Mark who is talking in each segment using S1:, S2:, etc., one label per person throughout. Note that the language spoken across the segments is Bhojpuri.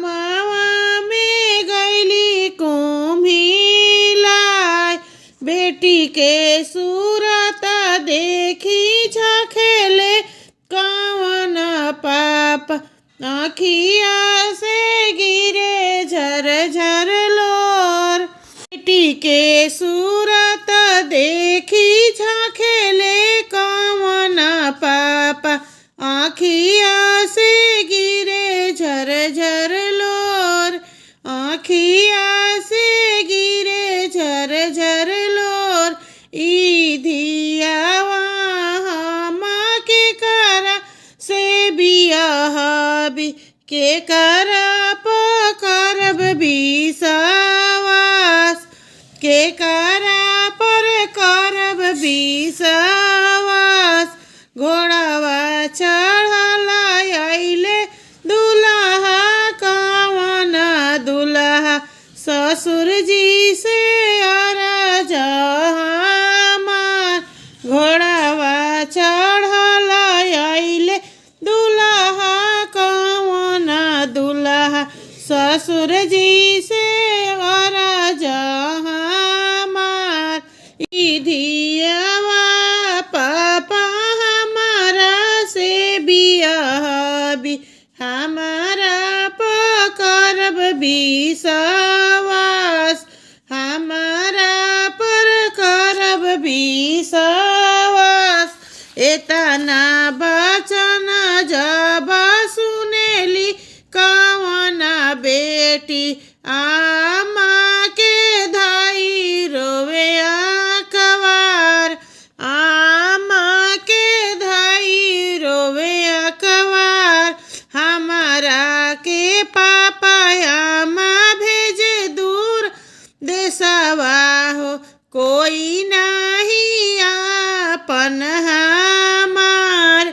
S1: गाँववा में गैली कुम्हिलाय। बेटी के सूरत देखी झखेले कवन पाप। आँखिया से गिरे झरझर लोर। बेटी के सूरत देखी झखेले कवन पाप। आँखिया से गिरे झरझर लोर। आँखिया से गिरे झरझर लोर। ई धियावा हमा के करा से बियाहबी। के करा करब विश्वास। के करा पर करब विश्वास। घोड़ावा चढ़ल अइले दुल्हा कवन दुल्हा। ससुर जी से अरज हमार। घोड़ावा चढ़ल अइले दुल्हा कवन दुल्हा। ससुर जी से अरज हमार। ई धियावा पापा हमारा से बियाहबी। हमारा करब विश्वास। हमारा पर करब विश्वास। एतना बचन जब सुनेली कवन बेटी। आमा के धाई रोवे अकवार। आमा के धाई रोवे अकवार। हमारा के पापा आमा भेजे दूर देशवा हो। कोई नहीं आपन हमार।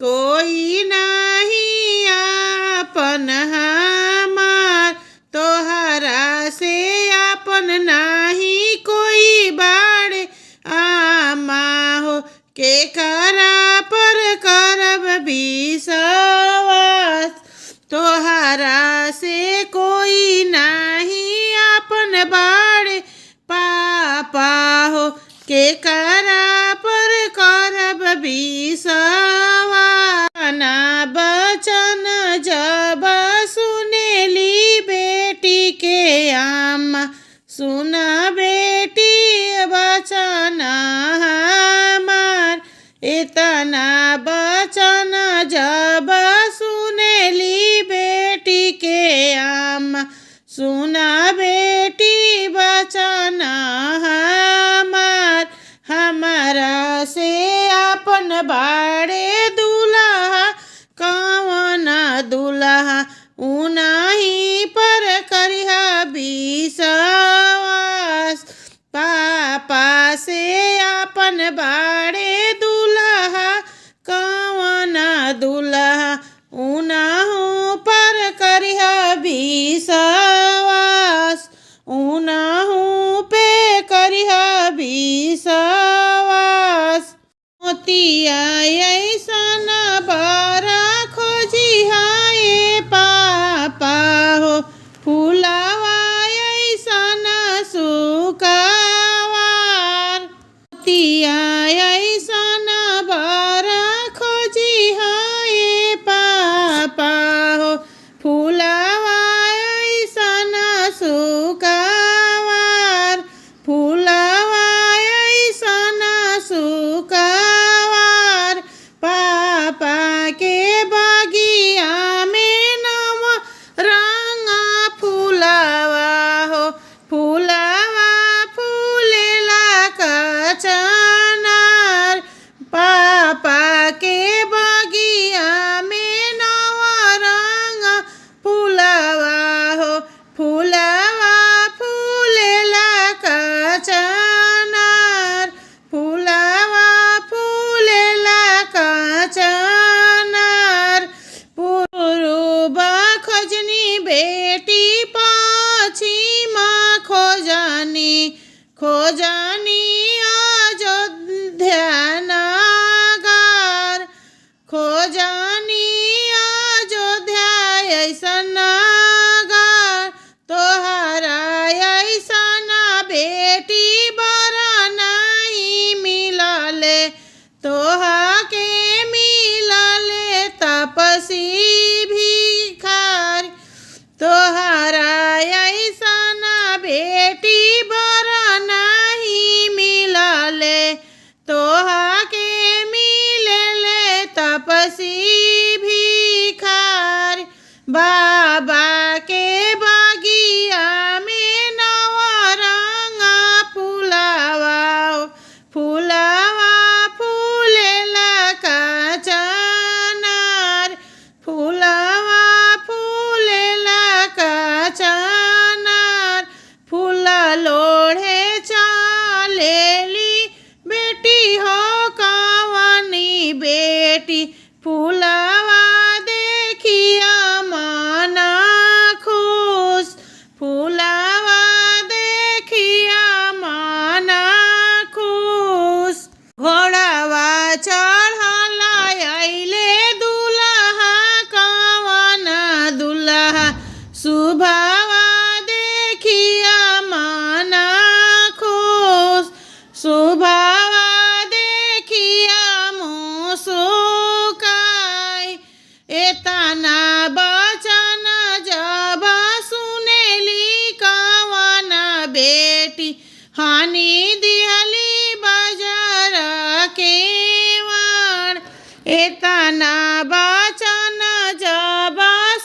S1: कोई नहीं आपन हमार। तोहरा से आपन नहीं कोई बाड़े आमा हो। के करा पर करब विश्वास। तोहरा से कोई नहीं आपन बाड़े पापा हो। के करा पर करब विश्वास। ना बचन जब सुनेली बेटी के आमा। सुना बेटी बचन हमार। इतना बचन जब सुनेली बेटी के आमा। सुना बेटी बचन हमार। हमारा से आपन बाड़े दुल्हा कवन दुल्हा। उनाही पर करिहा विश्वास। पापा से आपन बाड़े दुल्हा कवन दुल्हा। उनाहू पर करिहा विश्वास। उनाहू पे करिहा विश्वास। मोतिया ऐसन बरा खोजिहा ए पापा हो। फुलावा ऐसन सुकावार। मोतिया ऐसन बरा खोजिहा ए पापा हो। फुलावा ऐसन सुकावार। फुलावा ऐसन सुकावार। तोहरा ऐसन बेटी बर नहीं मिलले तोहा के मिलले तपसी भिखारी बाबा के बगिया में नवरंग फुलावा फुलावा फूलेला का चनार फुलावा फूलेला का चनार फूला लोढ़े चलेली बेटी हो कवनी बेटी फुलावा देखिया मन खुश फुलावा देखिया मन खुश घोड़ावा चढ़ल अइले दुल्हा कवन दुल्हा सुभावा देखिया मन खुश सुभावा देखिया मुस्काई एतना बचन जब सुनेली कवन बेटी हानि दिहली बाजार के वाण एतना बचन जब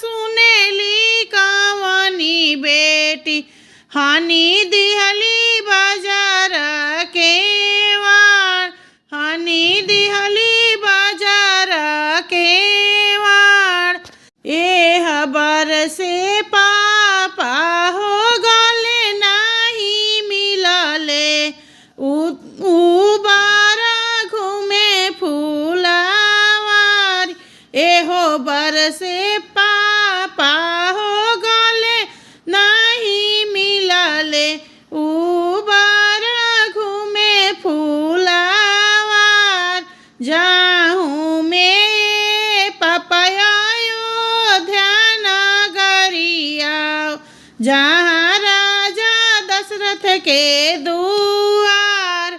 S1: सुनेली कवनी बेटी हानि दिहली बाजार के वाण हानि दिहली बाजार के वाण एह बरसे पापा हो गले नहीं मिलले उबारा घूमे फूलावारी एहो बरसे पापा हो गले नहीं मिलले उबारा घूमे फूलावार जाहूँ में पपया नगरिया जहाँ राजा दशरथ के दुआर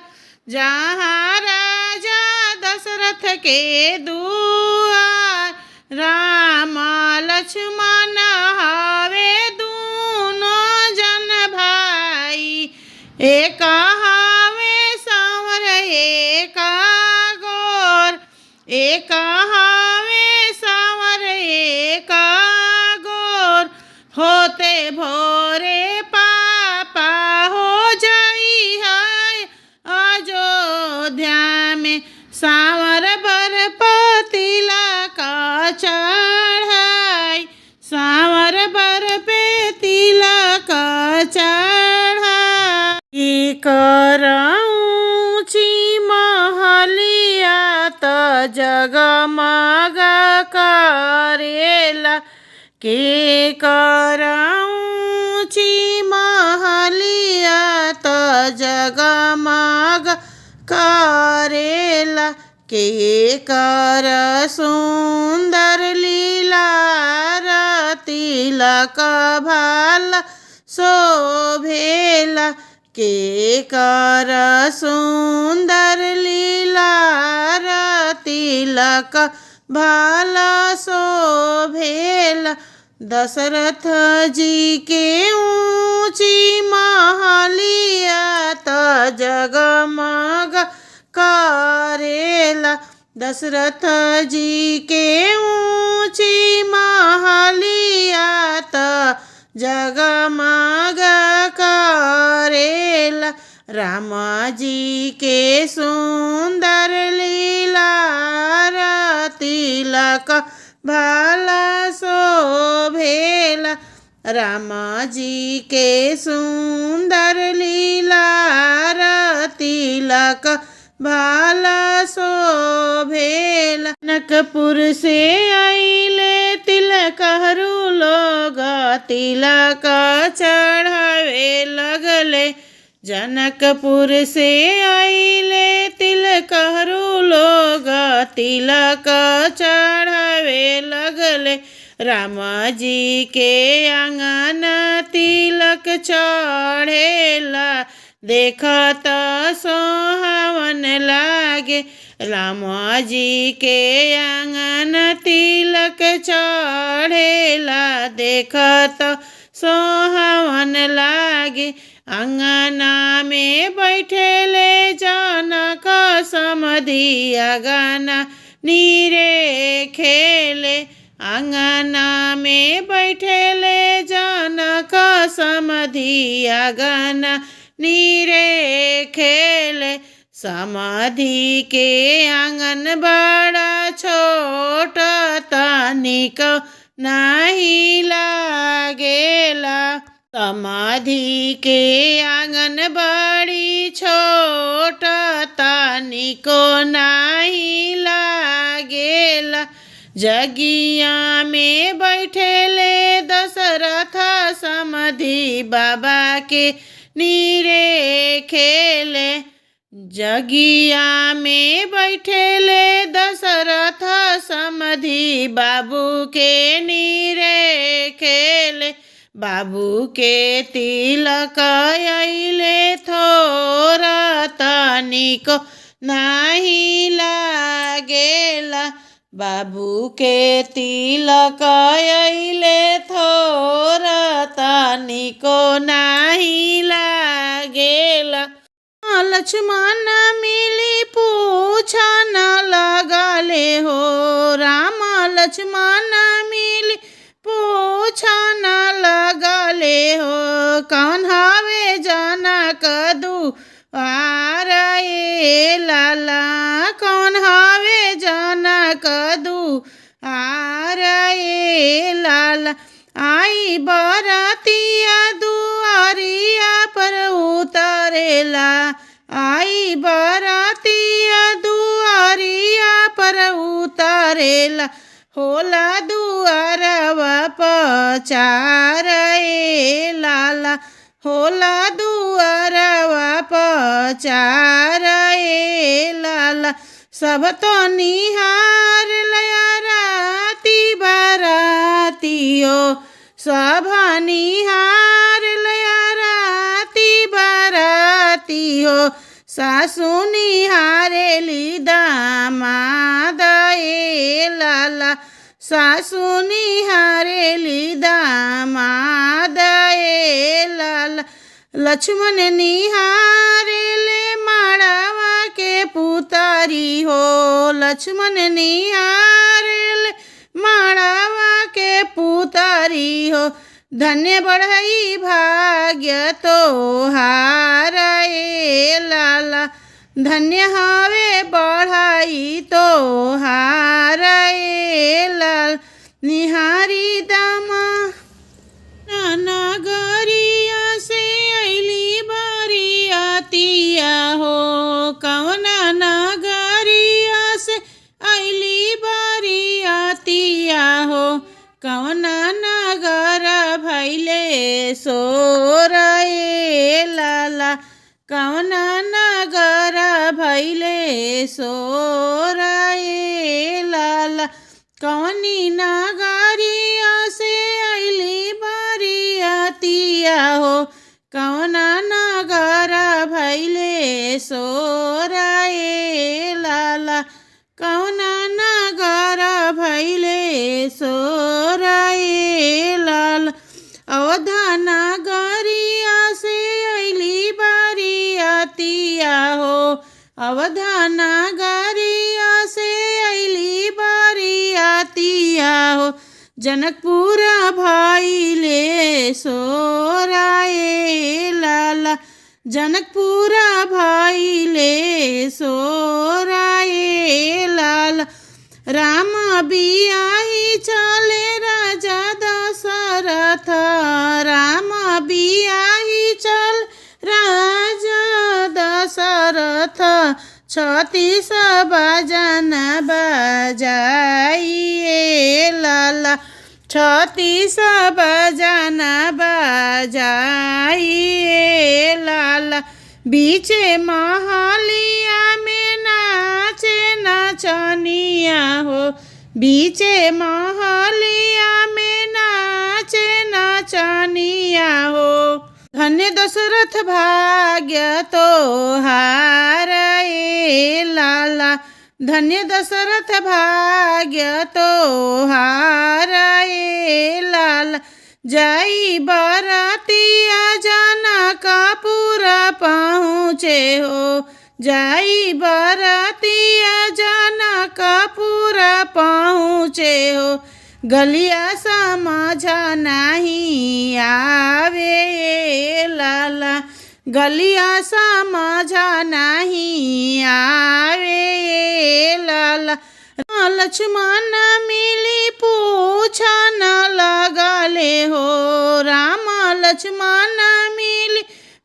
S1: जहाँ राजा दशरथ के दुआर राम लक्ष्मण हवे दोनों जन भाई एक हवे सांवर एक गोर एक हवे सांवर एक गोर होते भोरे पापा हो जाई है अयोध्या में सांवर बर पतिला का चढ़ाई सांवर बर पे तिलक चढ़ाई करऊँची महलिया त जगमग करेला के करऊँची महलिया त जगमग करेला के कर सुंदर लीला तिलक भाला शोभेला के कर सुंदर लीला तिलक भाला शोभेला दशरथ जी के ऊँची महलिया त जगमग करेला दशरथ जी के ऊँची महलिया त जगमग करेला राम जी के सुंदर लीला तिलक भाला शोभेला राम जी के सुंदर लीला तिलक भाला शोभेला जनकपुर से आइले तिलकहरू लोग तिलक चढ़ावे लगले जनकपुर से आइले तिलकहरू लोग तिलक चढ़ावे लगले राम जी के आंगन तिलक चढ़ेला देखत सोहावन लागे राम जी के आंगन तिलक चढ़ेला देखत सोहावन लागे। अंगना में बैठेले जनक समधि अगना नीरे खेले। अंगना में बैठेले जनक समधि अगना नीरे खेले। समधि के आंगन बड़ा छोट तनिक नहीं लागेला। समधि के आंगन बड़ी छोट तनिको नहीं लागेला। जगिया में बैठेले दशरथ समधि बाबा के नीरे खेले। जगिया में बैठेले दशरथ समधि बाबू के नीरे खेले। बाबू के तिलक अइले थोरा तनिको नहीं लागेला। बाबू के तिलक अइले थोरा तनिको नहीं लागेला। लक्ष्मण मिली पूछा न लगले हो। राम लक्ष्मण मिली पूछा न लगले हो। कौन हवे जनक दुआर ए लाला। कौन हवे जनक दुआर ए लाला। आई बरातिया दुआरिया पर उतरेला। आई बरातिया दुआरिया पर उतरेला। होला दुआरवा पचार ए लाला। होला दुआरवा पचार ए लाला। सब तो निहार लया राती बारातियो। सब निहार लया राती बारातियो। सासु निहारेली दामाद ए लाला। सासु निहारेली दामाद ए लाला। लक्ष्मण निहारेले माड़वा के पुतारी हो। लक्ष्मण निहारेले माड़वा के पुतारी हो। धन्य बढ़ई भाग्य तोहार ए लाला। धन्य हवे बढ़ई तोहार ए लाल। निहारी दामा नगरिया से अइली बरियातिया हो। कौना नगरिया से अइली बरियातिया हो। कौना नगर भैले सोर ए लाला। कौना नगर भैले सोर ए लाला। कौनी नगरिया से अइली बरियातिया हो। कौना नगर भैले सोर ए लाला। कौना नगर भैले सोर ए लाला। अवधा नगरिया से अइली बरियातिया हो। अवधा नगरिया से अइली बरियातिया हो। जनकपुर भइले सोर ए लाला। जनकपुर भइले सोर ए लाला। राम बियाही चले राजा दशरथ। राम बियाही चल राजा दशरथ। 36 बाजन बजाइए लाला। 36 बाजन बजाइए लाला। बीचे महलिया में नाचे नचनिया हो। बीचे महलिया में नाचे नचनिया हो। धन्य दशरथ भाग्य तोहार ए लाला। धन्य दशरथ भाग्य तोहारे लाला। जाई बरातिया जनकपुर पहुँचे हो, जाई बरातिया जनकपुर पहुँचे हो। गलिया समझ नहीं आवे लाला, गलिया समझ नहीं आवे लाला। लक्ष्मण मिली पूछन लगले हो, राम लक्ष्मण मिली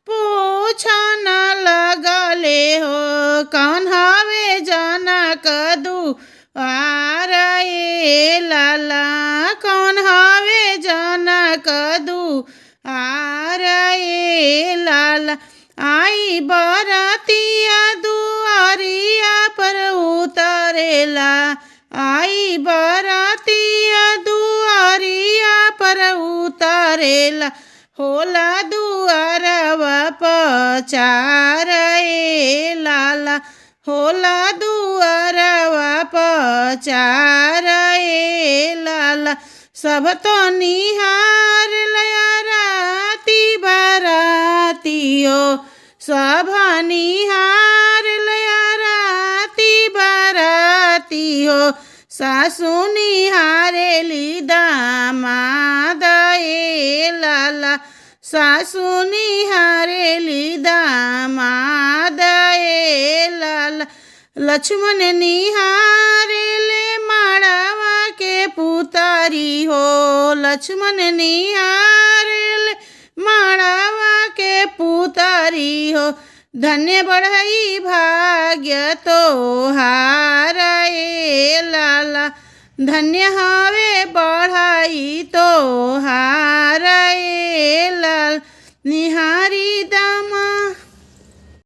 S1: पूछन लगले हो। कौन हवे जनक दुआरे लाला, कौन हवे जनक दुआरे लाला। आई बरातिया दुआरिया पर उतरेला, आई बरातिया दुआरिया पर उतरेला। होला दुआरवा पचारे लाला, होला दुआरवा पचारे लाला। सब तो निहार लया राती बरातियो, सब निहार लया राती बरातियो। सासु निहारेली दामाद ए लाला, सासु निहारेली दामाद ए लाला। लक्ष्मण निहारेले माड़वा के पुतारी हो, लक्ष्मण निहारेले माड़वा के पुतारी हो। धन्य बढ़ई भाग्य तोहारे लाला, धन्य हवे बढ़ई तोहार।